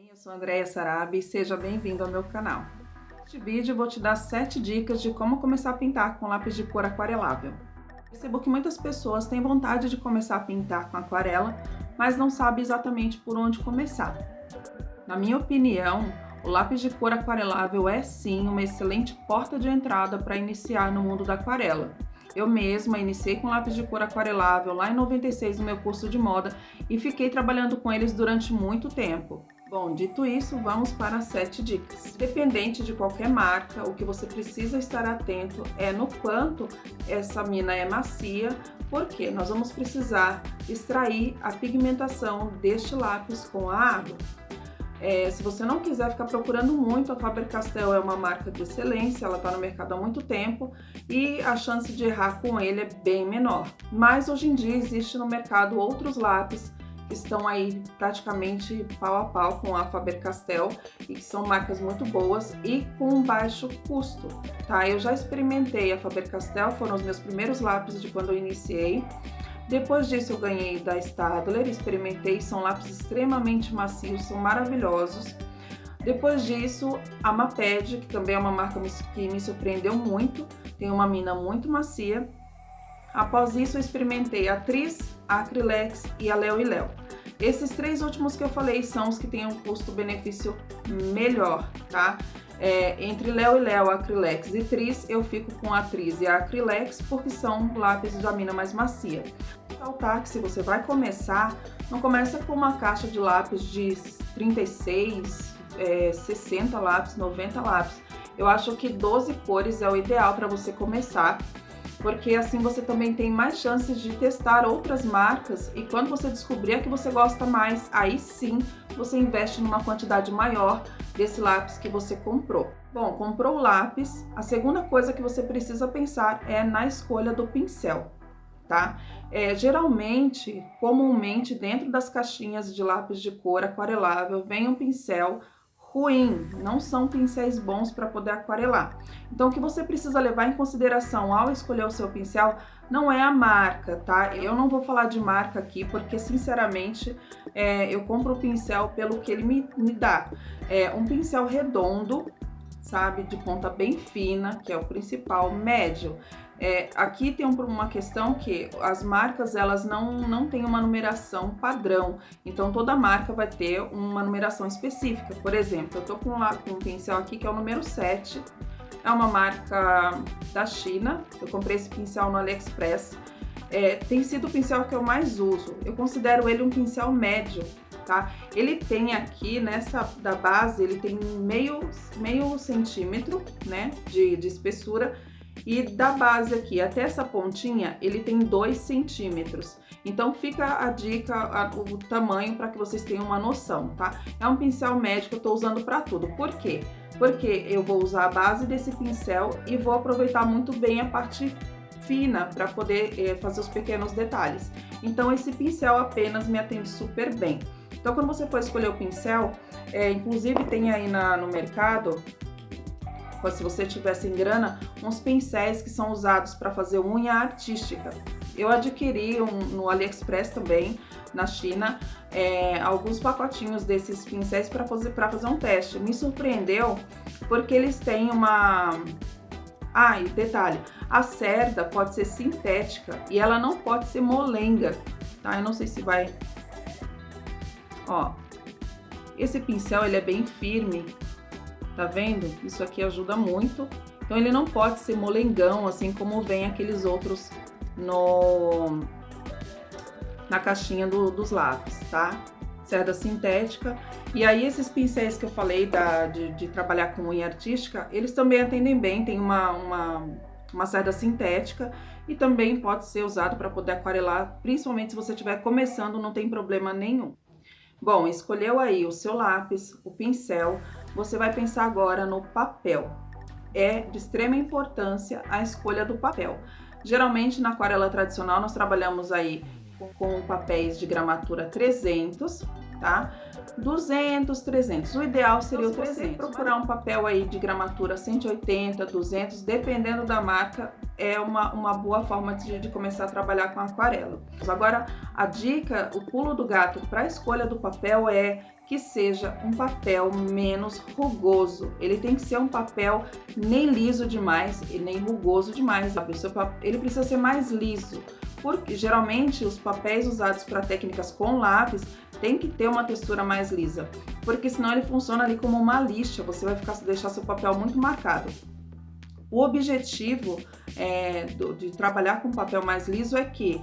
Eu sou Andréia Sarabi e seja bem-vindo ao meu canal. Neste vídeo eu vou te dar 7 dicas de como começar a pintar com lápis de cor aquarelável. Percebo que muitas pessoas têm vontade de começar a pintar com aquarela, mas não sabem exatamente por onde começar. Na minha opinião, o lápis de cor aquarelável é sim uma excelente porta de entrada para iniciar no mundo da aquarela. Eu mesma iniciei com lápis de cor aquarelável lá em 96 no meu curso de moda e fiquei trabalhando com eles durante muito tempo. Bom, dito isso, vamos para as 7 dicas. Independente de qualquer marca, o que você precisa estar atento é no quanto essa mina é macia, porque nós vamos precisar extrair a pigmentação deste lápis com a água. Se você não quiser ficar procurando muito, a Faber-Castell é uma marca de excelência, ela está no mercado há muito tempo e a chance de errar com ele é bem menor. Mas hoje em dia existe no mercado outros lápis que estão aí praticamente pau a pau com a Faber-Castell e que são marcas muito boas e com baixo custo, tá? Eu já experimentei a Faber-Castell, foram os meus primeiros lápis de quando eu iniciei. Depois disso eu ganhei da Staedtler, experimentei, são lápis extremamente macios, são maravilhosos. Depois disso, a Maped, que também é uma marca que me surpreendeu muito, tem uma mina muito macia. Após isso eu experimentei a Tris, a Acrylex e a Léo e Léo. Esses 3 últimos que eu falei são os que têm um custo-benefício melhor, tá? Entre Léo e Léo, Acrylex e Tris, eu fico com a Tris e a Acrylex porque são lápis de mina mais macia. Ressaltar que se você vai começar, não começa com uma caixa de lápis de 36, 60 lápis, 90 lápis. Eu acho que 12 cores é o ideal para você começar, porque assim você também tem mais chances de testar outras marcas e quando você descobrir a que você gosta mais, aí sim você investe numa quantidade maior desse lápis que você comprou. Bom, comprou o lápis, a segunda coisa que você precisa pensar é na escolha do pincel, tá? Geralmente, comumente, dentro das caixinhas de lápis de cor aquarelável, vem um pincel ruim, não são pincéis bons para poder aquarelar. Então, o que você precisa levar em consideração ao escolher o seu pincel não é a marca, tá? Eu não vou falar de marca aqui, porque, sinceramente, eu compro o pincel pelo que ele me dá. Um pincel redondo, sabe, de ponta bem fina, que é o principal, médio. Aqui tem uma questão que as marcas elas não têm uma numeração padrão, então toda marca vai ter uma numeração específica. Por exemplo, eu tô com um pincel aqui que é o número 7, é uma marca da China, eu comprei esse pincel no AliExpress, tem sido o pincel que eu mais uso, eu considero ele um pincel médio, tá? Ele tem aqui da base, ele tem meio centímetro, né, de espessura. E da base aqui até essa pontinha, ele tem 2 centímetros. Então fica a dica, o tamanho para que vocês tenham uma noção, tá? É um pincel médio que eu tô usando para tudo. Por quê? Porque eu vou usar a base desse pincel e vou aproveitar muito bem a parte fina para poder fazer os pequenos detalhes. Então esse pincel apenas me atende super bem. Então quando você for escolher o pincel, inclusive tem aí no mercado, se você tiver sem grana, uns pincéis que são usados para fazer unha artística. Eu adquiri no AliExpress também, na China, alguns pacotinhos desses pincéis para fazer um teste. Me surpreendeu porque eles têm uma... e detalhe, a cerda pode ser sintética e ela não pode ser molenga, tá? Eu não sei se vai... Ó, esse pincel ele é bem firme. Tá vendo? Isso aqui ajuda muito. Então ele não pode ser molengão, assim como vem aqueles outros na caixinha dos lápis, tá? Cerda sintética. E aí esses pincéis que eu falei de trabalhar com unha artística, eles também atendem bem, tem uma cerda sintética e também pode ser usado para poder aquarelar, principalmente se você estiver começando, não tem problema nenhum. Bom, escolheu aí o seu lápis, o pincel, você vai pensar agora no papel. É de extrema importância a escolha do papel. Geralmente na aquarela tradicional nós trabalhamos aí com papéis de gramatura 300, tá? 200, 300. O ideal seria o 300. Procurar um papel aí de gramatura 180, 200, dependendo da marca, é uma boa forma de começar a trabalhar com aquarela. Agora, a dica, o pulo do gato para a escolha do papel é que seja um papel menos rugoso. Ele tem que ser um papel nem liso demais e nem rugoso demais. Ele precisa ser mais liso, porque geralmente os papéis usados para técnicas com lápis tem que ter uma textura mais lisa, porque senão ele funciona ali como uma lixa, você vai deixar seu papel muito marcado. O objetivo de trabalhar com papel mais liso é que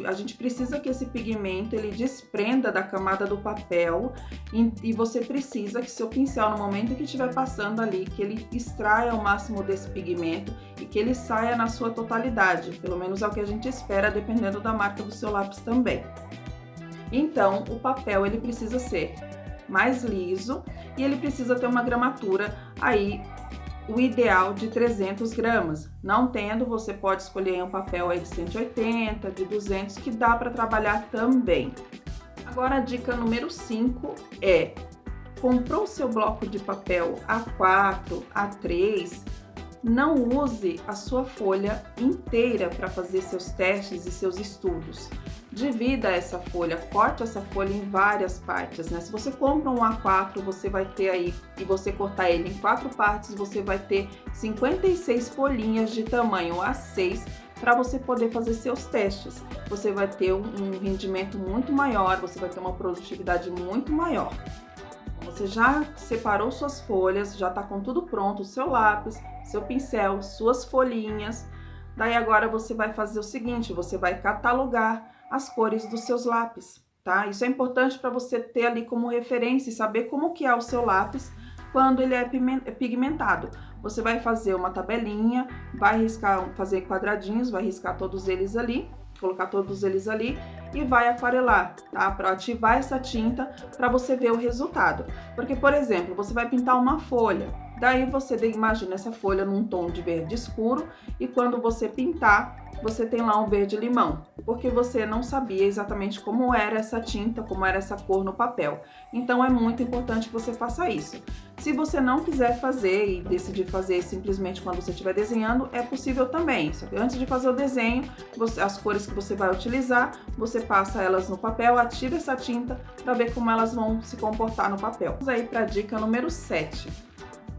a gente precisa que esse pigmento ele desprenda da camada do papel e você precisa que seu pincel, no momento que estiver passando ali, que ele extraia o máximo desse pigmento e que ele saia na sua totalidade. Pelo menos é o que a gente espera, dependendo da marca do seu lápis também. Então, o papel ele precisa ser mais liso e ele precisa ter uma gramatura aí, o ideal de 300 gramas. Não tendo, você pode escolher um papel aí de 180, de 200, que dá para trabalhar também. Agora a dica número 5 é: comprou o seu bloco de papel A4, A3, não use a sua folha inteira para fazer seus testes e seus estudos. Divida essa folha, corte essa folha em várias partes, né? Se você compra um A4, você vai ter aí, e você cortar ele em 4 partes, você vai ter 56 folhinhas de tamanho A6 para você poder fazer seus testes. Você vai ter um rendimento muito maior, você vai ter uma produtividade muito maior. Você já separou suas folhas, já está com tudo pronto, o seu lápis, seu pincel, suas folhinhas. Daí agora você vai fazer o seguinte, você vai catalogar as cores dos seus lápis, tá? Isso é importante para você ter ali como referência e saber como que é o seu lápis quando ele é pigmentado. Você vai fazer uma tabelinha, vai riscar, fazer quadradinhos, vai riscar todos eles ali, colocar todos eles ali e vai aquarelar, tá? Para ativar essa tinta para você ver o resultado. Porque, por exemplo, você vai pintar uma folha, daí você imagina essa folha num tom de verde escuro e quando você pintar, você tem lá um verde limão, porque você não sabia exatamente como era essa tinta, como era essa cor no papel. Então é muito importante que você faça isso. Se você não quiser fazer e decidir fazer simplesmente quando você estiver desenhando, é possível também. Só que antes de fazer o desenho, as cores que você vai utilizar, você passa elas no papel, ativa essa tinta para ver como elas vão se comportar no papel. Vamos aí para a dica número 7.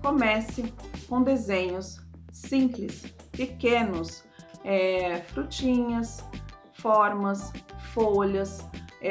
Comece com desenhos simples, pequenos, frutinhas, formas, folhas,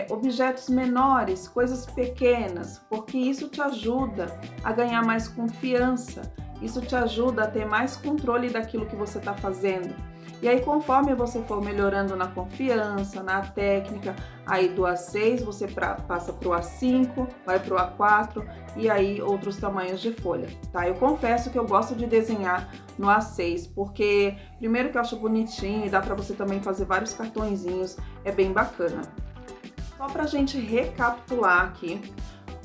objetos menores, coisas pequenas, porque isso te ajuda a ganhar mais confiança, isso te ajuda a ter mais controle daquilo que você está fazendo. E aí, conforme você for melhorando na confiança, na técnica, aí do A6 você passa para o A5, vai para o A4 e aí outros tamanhos de folha, tá? Eu confesso que eu gosto de desenhar no A6, porque primeiro que eu acho bonitinho e dá para você também fazer vários cartõezinhos, é bem bacana. Só pra gente recapitular aqui,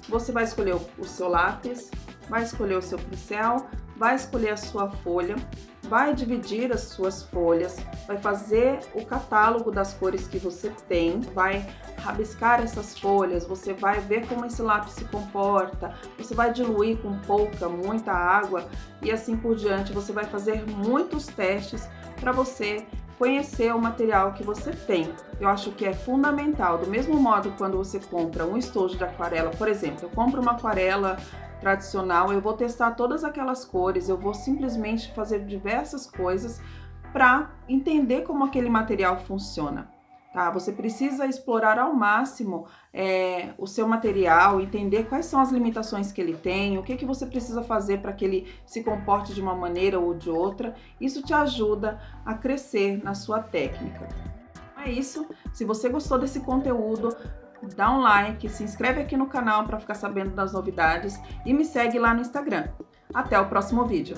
você vai escolher o seu lápis, vai escolher o seu pincel, vai escolher a sua folha, vai dividir as suas folhas, vai fazer o catálogo das cores que você tem, vai rabiscar essas folhas, você vai ver como esse lápis se comporta, você vai diluir com muita água e assim por diante. Você vai fazer muitos testes para você conhecer o material que você tem. Eu acho que é fundamental, do mesmo modo quando você compra um estojo de aquarela, por exemplo, eu compro uma aquarela tradicional, eu vou testar todas aquelas cores, eu vou simplesmente fazer diversas coisas para entender como aquele material funciona, tá? Você precisa explorar ao máximo o seu material, entender quais são as limitações que ele tem, o que você precisa fazer para que ele se comporte de uma maneira ou de outra. Isso te ajuda a crescer na sua técnica. É isso. Se você gostou desse conteúdo, dá um like, se inscreve aqui no canal para ficar sabendo das novidades e me segue lá no Instagram. Até o próximo vídeo!